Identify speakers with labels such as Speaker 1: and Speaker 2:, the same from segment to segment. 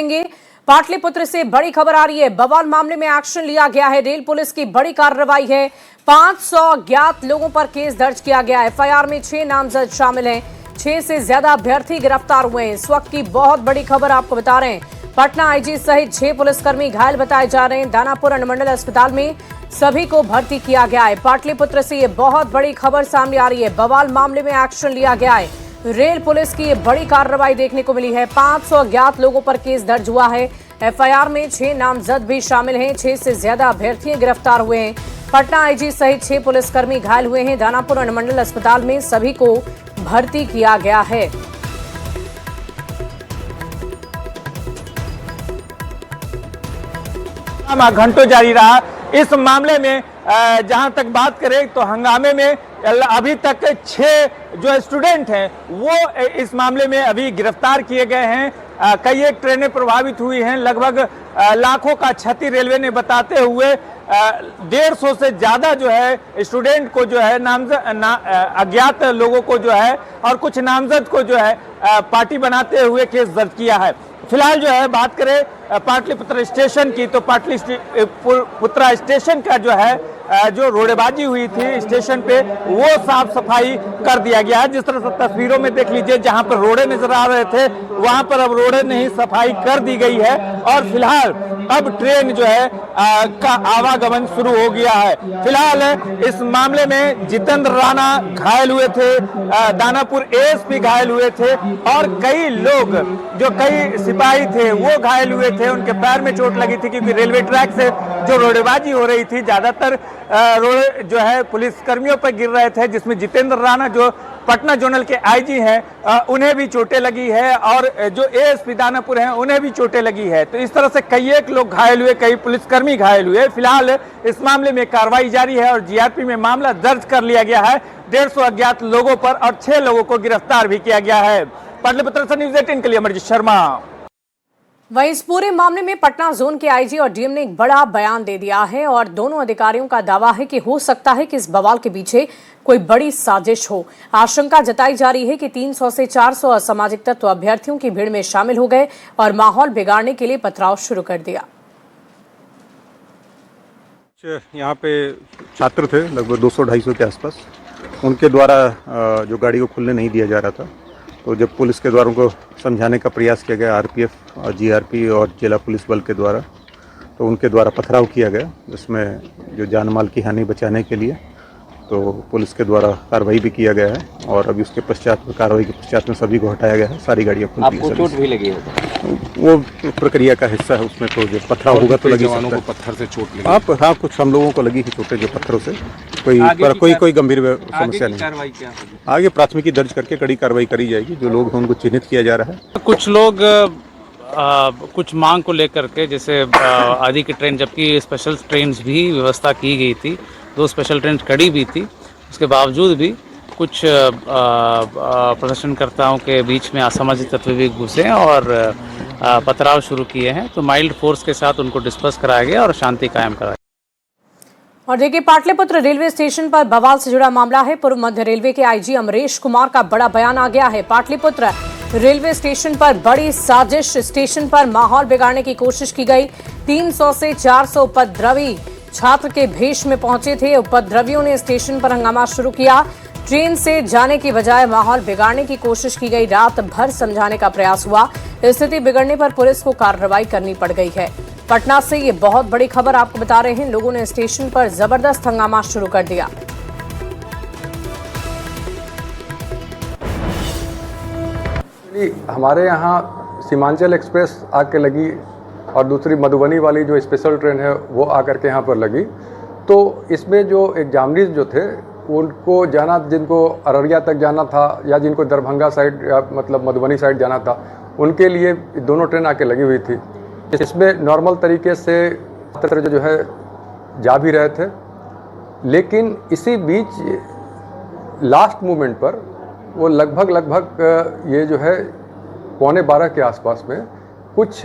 Speaker 1: देंगे। पाटलिपुत्र से बड़ी खबर आ रही है, बवाल मामले में एक्शन लिया गया है। रेल पुलिस की बड़ी कार्रवाई है। 500 अज्ञात लोगों पर केस दर्ज किया गया है। एफआईआर में 6 नामजद शामिल हैं। 6 से ज्यादा अभ्यर्थी गिरफ्तार हुए हैं। इस वक्त की बहुत बड़ी खबर आपको बता रहे हैं। पटना आईजी सहित 6 पुलिसकर्मी घायल बताए जा रहे हैं। दानापुर अनुमंडल अस्पताल में सभी को भर्ती किया गया है। पाटलिपुत्र से ये बहुत बड़ी खबर सामने आ रही है। बवाल मामले में एक्शन लिया गया है। रेल पुलिस की ये बड़ी कार्रवाई देखने को मिली है। 500 अज्ञात लोगों पर केस दर्ज हुआ है। एफआईआर में 6 नामजद भी शामिल हैं। 6 से ज्यादा अभ्यर्थी गिरफ्तार हुए हैं। पटना आईजी सहित 6 पुलिसकर्मी घायल हुए हैं। दानापुर अनुमंडल अस्पताल में सभी को भर्ती किया गया है।
Speaker 2: घंटों जारी रहा। इस मामले में जहां तक बात करें तो हंगामे में अभी तक 6 जो स्टूडेंट हैं वो इस मामले में अभी गिरफ्तार किए गए हैं। कई एक ट्रेनें प्रभावित हुई हैं। लगभग लाखों का क्षति रेलवे ने बताते हुए 150 से ज्यादा जो है स्टूडेंट को जो है अज्ञात लोगों को जो है और कुछ नामजद को जो है पार्टी बनाते हुए केस दर्ज किया है। फिलहाल जो है बात करें पाटलिपुत्र स्टेशन की तो पाटलिपुत्र स्टेशन का जो है जो रोडेबाजी हुई थी स्टेशन पे वो साफ सफाई कर दिया गया है। जिस तरह से तस्वीरों में देख लीजिए, जहां पर रोडे नजर आ रहे थे वहां पर अब रोडे नहीं सफाई कर दी गई है और फिलहाल अब ट्रेन जो है का आवागमन शुरू हो गया है। फिलहाल इस मामले में जितेंद्र राणा घायल हुए थे, दानापुर एएसपी घायल हुए थे और कई लोग जो कई सिपाही थे वो घायल हुए थे। उनके पैर में चोट लगी थी क्योंकि रेलवे ट्रैक से जो रोडेबाजी हो रही थी ज्यादातर रोड जो है पुलिस कर्मियों पर गिर रहे थे, जिसमें जितेंद्र राणा जो पटना जोनल के आईजी हैं उन्हें भी चोटें लगी है और जो एएसपी दानापुर हैं उन्हें भी चोटें लगी है। तो इस तरह से कई एक लोग घायल हुए, कई पुलिसकर्मी घायल हुए। फिलहाल इस मामले में कार्रवाई जारी है और जीआरपी में मामला दर्ज कर लिया गया है। 150 अज्ञात लोगों पर और 6 लोगों को गिरफ्तार भी किया गया है। पाटलिपुत्र से न्यूज़ 18 के लिए अमरजीत शर्मा।
Speaker 1: वहीं इस पूरे मामले में पटना जोन के आईजी और डीएम ने एक बड़ा बयान दे दिया है और दोनों अधिकारियों का दावा है कि हो सकता है कि इस बवाल के पीछे कोई बड़ी साजिश हो। आशंका जताई जा रही है कि 300 से 400 असामाजिक तत्व अभ्यर्थियों की भीड़ में शामिल हो गए और माहौल बिगाड़ने के लिए पथराव शुरू कर दिया।
Speaker 3: यहाँ पे छात्र थे लगभग 200-250 के आसपास, उनके द्वारा जो गाड़ी को खुलने नहीं दिया जा रहा था, तो जब पुलिस के द्वारा उनको समझाने का प्रयास किया गया आरपीएफ और जीआरपी और जिला पुलिस बल के द्वारा, तो उनके द्वारा पथराव किया गया जिसमें जो जान माल की हानि बचाने के लिए तो पुलिस के द्वारा कार्रवाई भी किया गया है और अभी उसके पश्चात कार्रवाई के पश्चात में सभी को हटाया गया है। सारी गाड़ियाँ खुल गई।
Speaker 4: आपको चोट भी लगी है?
Speaker 3: वो प्रक्रिया का हिस्सा है, उसमें तो जो पथराव होगा तो लगी सकता है।
Speaker 4: पत्थर से चोट लगी?
Speaker 3: हाँ, कुछ हम लोगों को लगी थी चोटें जो पत्थरों से। कोई गंभीर समस्या नहीं। आगे प्राथमिकी दर्ज करके कड़ी कार्रवाई करी जाएगी। जो लोग हैं उनको चिन्हित किया जा रहा है।
Speaker 5: कुछ लोग कुछ मांग को लेकर के, जैसे आदि की ट्रेन, जबकि स्पेशल ट्रेन भी व्यवस्था की गई थी, 2 स्पेशल ट्रेन खड़ी भी थी, उसके बावजूद भी कुछ प्रदर्शनकर्ताओं के बीच में असामाजिक तत्व भी घुसे और पथराव शुरू किए हैं। तो माइल्ड फोर्स के साथ उनको डिस्पर्स कराया गया और शांति कायम कराई।
Speaker 1: और देखिए, पाटलिपुत्र रेलवे स्टेशन पर बवाल से जुड़ा मामला है। पूर्व मध्य रेलवे के आईजी अमरीश कुमार का बड़ा बयान आ गया है। पाटलिपुत्र रेलवे स्टेशन पर बड़ी साजिश, स्टेशन पर माहौल बिगाड़ने की कोशिश की गई। 300 से 400 उपद्रवी छात्र के भेष में पहुंचे थे। उपद्रवियों ने स्टेशन पर हंगामा शुरू किया। ट्रेन से जाने की बजाय माहौल बिगाड़ने की कोशिश की गई। रात भर समझाने का प्रयास हुआ। स्थिति बिगड़ने पर पुलिस को कार्रवाई करनी पड़ गई है। पटना से ये बहुत बड़ी खबर आपको बता रहे हैं। लोगों ने स्टेशन पर जबरदस्त हंगामा शुरू कर दिया।
Speaker 6: हमारे यहाँ सीमांचल एक्सप्रेस आके लगी और दूसरी मधुबनी वाली जो स्पेशल ट्रेन है वो आकर के यहाँ पर लगी। तो इसमें जो एग्जामिनीज जो थे उनको जाना, जिनको अररिया तक जाना था या जिनको दरभंगा साइड या मतलब मधुबनी साइड जाना था, उनके लिए दोनों ट्रेन आके लगी हुई थी। इसमें नॉर्मल तरीके से छात्र जो है जा भी रहे थे, लेकिन इसी बीच लास्ट मोमेंट पर वो लगभग ये जो है 11:15 के आसपास में कुछ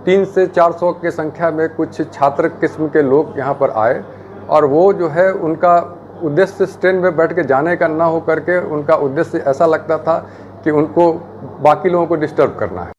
Speaker 6: 300 से 400 के संख्या में कुछ छात्र किस्म के लोग यहाँ पर आए और वो जो है उनका उद्देश्य ट्रेन में बैठ के जाने का ना हो करके उनका उद्देश्य ऐसा लगता था कि उनको बाकी लोगों को डिस्टर्ब करना है।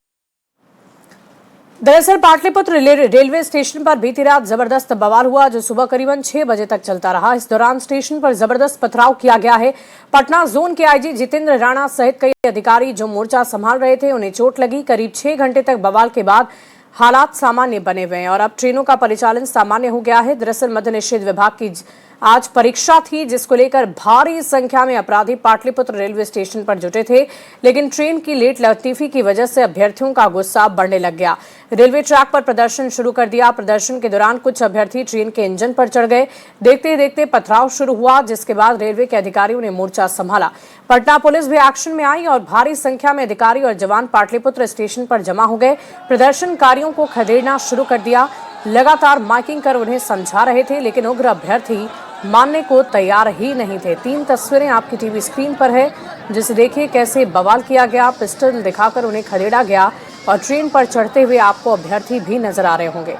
Speaker 1: दरअसल पाटलिपुत्र रेलवे स्टेशन पर बीती रात जबरदस्त बवाल हुआ जो सुबह करीबन 6 बजे तक चलता रहा। इस दौरान स्टेशन पर जबरदस्त पथराव किया गया है। पटना जोन के आईजी जितेंद्र राणा सहित कई अधिकारी जो मोर्चा संभाल रहे थे उन्हें चोट लगी। करीब 6 घंटे तक बवाल के बाद हालात सामान्य बने हुए हैं और अब ट्रेनों का परिचालन सामान्य हो गया है। दरअसल मद्य निषेध विभाग की आज परीक्षा थी जिसको लेकर भारी संख्या में अपराधी पाटलिपुत्र रेलवे स्टेशन पर जुटे थे, लेकिन ट्रेन की लेट लतीफी की वजह से अभ्यर्थियों का गुस्सा बढ़ने लग गया। रेलवे ट्रैक पर प्रदर्शन शुरू कर दिया। प्रदर्शन के दौरान कुछ अभ्यर्थी ट्रेन के इंजन पर चढ़ गए। देखते ही देखते पथराव शुरू हुआ, जिसके बाद रेलवे के अधिकारियों ने मोर्चा संभाला। पटना पुलिस भी एक्शन में आई और भारी संख्या में अधिकारी और जवान पाटलिपुत्र स्टेशन पर जमा हो गए। प्रदर्शनकारियों को खदेड़ना शुरू कर दिया। लगातार माइकिंग कर उन्हें समझा रहे थे, लेकिन उग्र अभ्यर्थी मानने को तैयार ही नहीं थे। 3 तस्वीरें आपकी टीवी स्क्रीन पर है, जिसे देखिए कैसे बवाल किया गया, पिस्टल दिखाकर उन्हें खदेड़ा गया और ट्रेन पर चढ़ते हुए आपको अभ्यर्थी भी नजर आ रहे होंगे।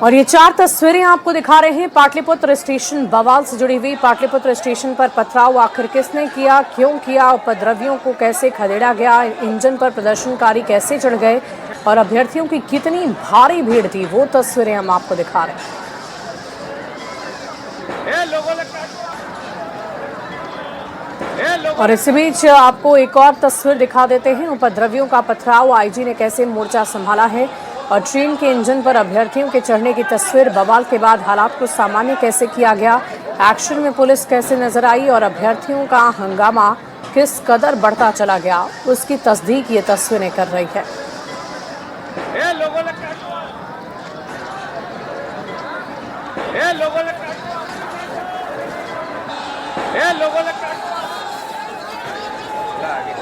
Speaker 1: और ये 4 तस्वीरें आपको दिखा रहे हैं पाटलिपुत्र स्टेशन बवाल से जुड़ी हुई। पाटलिपुत्र स्टेशन पर पथराव आखिर किसने किया, क्यों किया, उपद्रवियों को कैसे खदेड़ा गया, इंजन पर प्रदर्शनकारी कैसे चढ़ गए और अभ्यर्थियों की कितनी भारी भीड़ थी, वो तस्वीरें हम आपको दिखा रहे हैं। और इसी बीच आपको एक और तस्वीर दिखा देते हैं। उपद्रवियों का पथराव, आईजी ने कैसे मोर्चा संभाला है और ट्रेन के इंजन पर अभ्यर्थियों के चढ़ने की तस्वीर। बवाल के बाद हालात को सामान्य कैसे किया गया, एक्शन में पुलिस कैसे नजर आई और अभ्यर्थियों का हंगामा किस कदर बढ़ता चला गया, उसकी तस्दीक ये तस्वीरें कर रही है।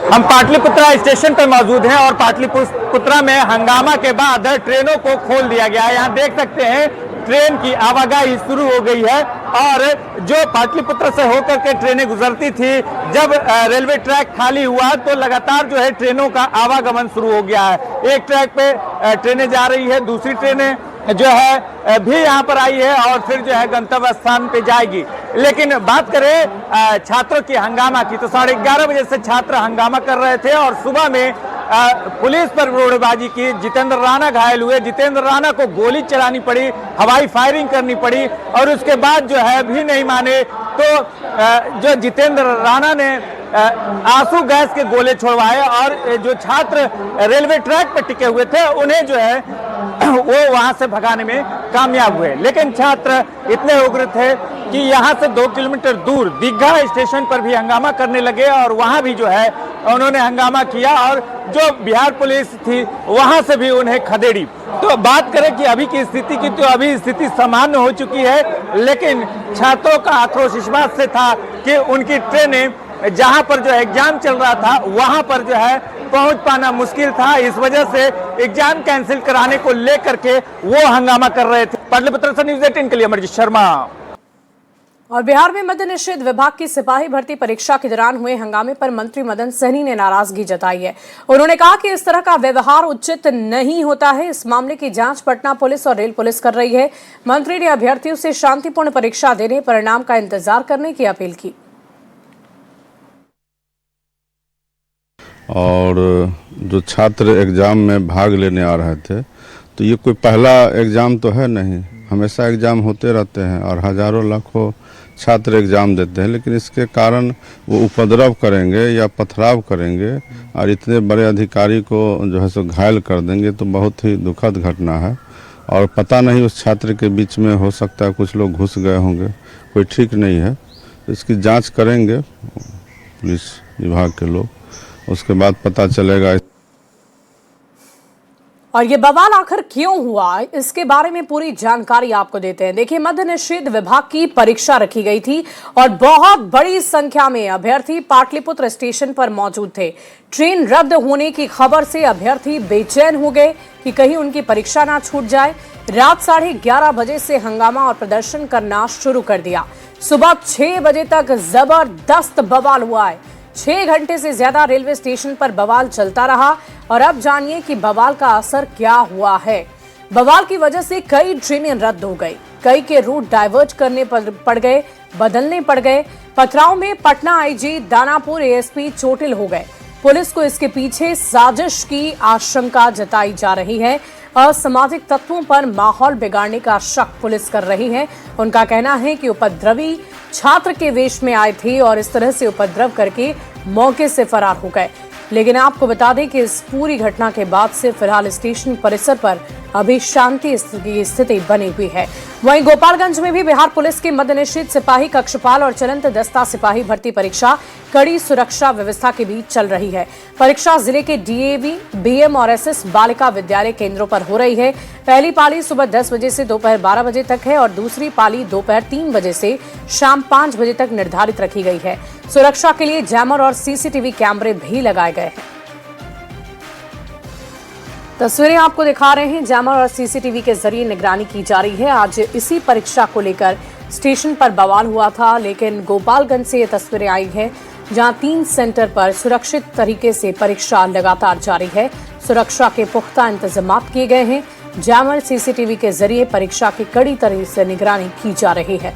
Speaker 2: हम पाटलिपुत्रा स्टेशन पर मौजूद हैं और पाटलिपुत्रा में हंगामा के बाद ट्रेनों को खोल दिया गया है। यहाँ देख सकते हैं ट्रेन की आवाजाही शुरू हो गई है और जो पाटलिपुत्र से होकर के ट्रेनें गुजरती थी, जब रेलवे ट्रैक खाली हुआ तो लगातार जो है ट्रेनों का आवागमन शुरू हो गया है। एक ट्रैक पे ट्रेनें जा रही है, दूसरी ट्रेनें जो है भी यहाँ पर आई है और फिर जो है गंतव्य स्थान पे जाएगी। लेकिन बात करें छात्रों की हंगामा की तो 11:30 बजे से छात्र हंगामा कर रहे थे और सुबह में पुलिस पर रोड़बाजी की। जितेंद्र राणा घायल हुए, जितेंद्र राणा को गोली चलानी पड़ी, हवाई फायरिंग करनी पड़ी और उसके बाद जो है भी नहीं माने तो जो जितेंद्र राणा ने आंसू गैस के गोले छोड़वाए और जो छात्र रेलवे ट्रैक पर टिके हुए थे उन्हें जो है वो वहां से भगाने में कामयाब हुए। लेकिन छात्र इतने उग्र थे कि यहाँ से 2 किलोमीटर दूर दीघा स्टेशन पर भी हंगामा करने लगे और वहां भी जो है उन्होंने हंगामा किया और जो बिहार पुलिस थी वहां से भी उन्हें खदेड़ी। तो बात करें कि अभी की स्थिति की, तो अभी स्थिति सामान्य हो चुकी है, लेकिन छात्रों का आक्रोश इस बात से था कि उनकी ट्रेनें जहां पर जो एग्जाम चल रहा था वहां पर जो है पहुंच पाना मुश्किल था। इस वजह से एग्जाम कैंसिल कराने को लेकर के वो हंगामा कर रहे थे। पाटलिपुत्र से न्यूज़ 18 के लिए अमरजीत शर्मा।
Speaker 1: और बिहार में मद्य निषेध विभाग की सिपाही भर्ती परीक्षा के दौरान हुए हंगामे पर मंत्री मदन सहनी ने नाराजगी जताई है। उन्होंने कहा कि इस तरह का व्यवहार उचित नहीं होता है। इस मामले की जांच पटना पुलिस और रेल पुलिस कर रही है। मंत्री ने अभ्यर्थियों से शांतिपूर्ण परीक्षा देने, परिणाम का इंतजार करने की अपील की।
Speaker 7: और जो छात्र एग्ज़ाम में भाग लेने आ रहे थे, तो ये कोई पहला एग्ज़ाम तो है नहीं, हमेशा एग्ज़ाम होते रहते हैं और हज़ारों लाखों छात्र एग्ज़ाम देते हैं, लेकिन इसके कारण वो उपद्रव करेंगे या पथराव करेंगे और इतने बड़े अधिकारी को जो है सो घायल कर देंगे, तो बहुत ही दुखद घटना है। और पता नहीं उस छात्र के बीच में हो सकता है कुछ लोग घुस गए होंगे, कोई ठीक नहीं है। तो इसकी जांच करेंगे पुलिस विभाग के लोग, उसके बाद पता चलेगा।
Speaker 1: और ये बवाल आखिर क्यों हुआ, इसके बारे में पूरी जानकारी आपको देते हैं। देखिए, मद्य निषेध विभाग की परीक्षा रखी गई थी और बहुत बड़ी संख्या में अभ्यर्थी पाटलिपुत्र स्टेशन पर मौजूद थे। ट्रेन रद्द होने की खबर से अभ्यर्थी बेचैन हो गए कि कहीं उनकी परीक्षा ना छूट जाए। रात 11:30 बजे से हंगामा और प्रदर्शन करना शुरू कर दिया। सुबह 6 बजे तक जबरदस्त बवाल हुआ है। 6 घंटे से ज्यादा रेलवे स्टेशन पर बवाल चलता रहा और अब जानिए कि बवाल का असर क्या हुआ है। बवाल की वजह से कई ट्रेनें रद्द हो गई, कई के रूट डाइवर्ट करने पड़ गए, बदलने पड़ गए। पथराव में पटना आईजी, दानापुर एएसपी चोटिल हो गए। पुलिस को इसके पीछे साजिश की आशंका जताई जा रही है। असामाजिक तत्वों पर माहौल बिगाड़ने का शक पुलिस कर रही है। उनका कहना है कि उपद्रवी छात्र के वेश में आए थे और इस तरह से उपद्रव करके मौके से फरार हो गए। लेकिन आपको बता दें कि इस पूरी घटना के बाद से फिलहाल स्टेशन परिसर पर अभी शांति की स्थिति बनी हुई है। वहीं गोपालगंज में भी बिहार पुलिस के मद्देनजर सिपाही कक्षपाल और चलंत दस्ता सिपाही भर्ती परीक्षा कड़ी सुरक्षा व्यवस्था के बीच चल रही है। परीक्षा जिले के डीएवी, बीएम और एसएस बालिका विद्यालय केंद्रों पर हो रही है। पहली पाली सुबह 10 बजे से दोपहर 12 बजे तक है और दूसरी पाली दोपहर 3 बजे से शाम 5 बजे तक निर्धारित रखी गई है। सुरक्षा के लिए जैमर और सीसीटीवी कैमरे भी लगाए गए हैं। तस्वीरें आपको दिखा रहे हैं। जैमर और सीसीटीवी के जरिए निगरानी की जा रही है। आज इसी परीक्षा को लेकर स्टेशन पर बवाल हुआ था, लेकिन गोपालगंज से ये तस्वीरें आई हैं जहां 3 सेंटर पर सुरक्षित तरीके से परीक्षा लगातार जारी है। सुरक्षा के पुख्ता इंतजाम किए गए हैं। जैमर सीसीटीवी के जरिए परीक्षा की कड़ी तरह से निगरानी की जा रही है।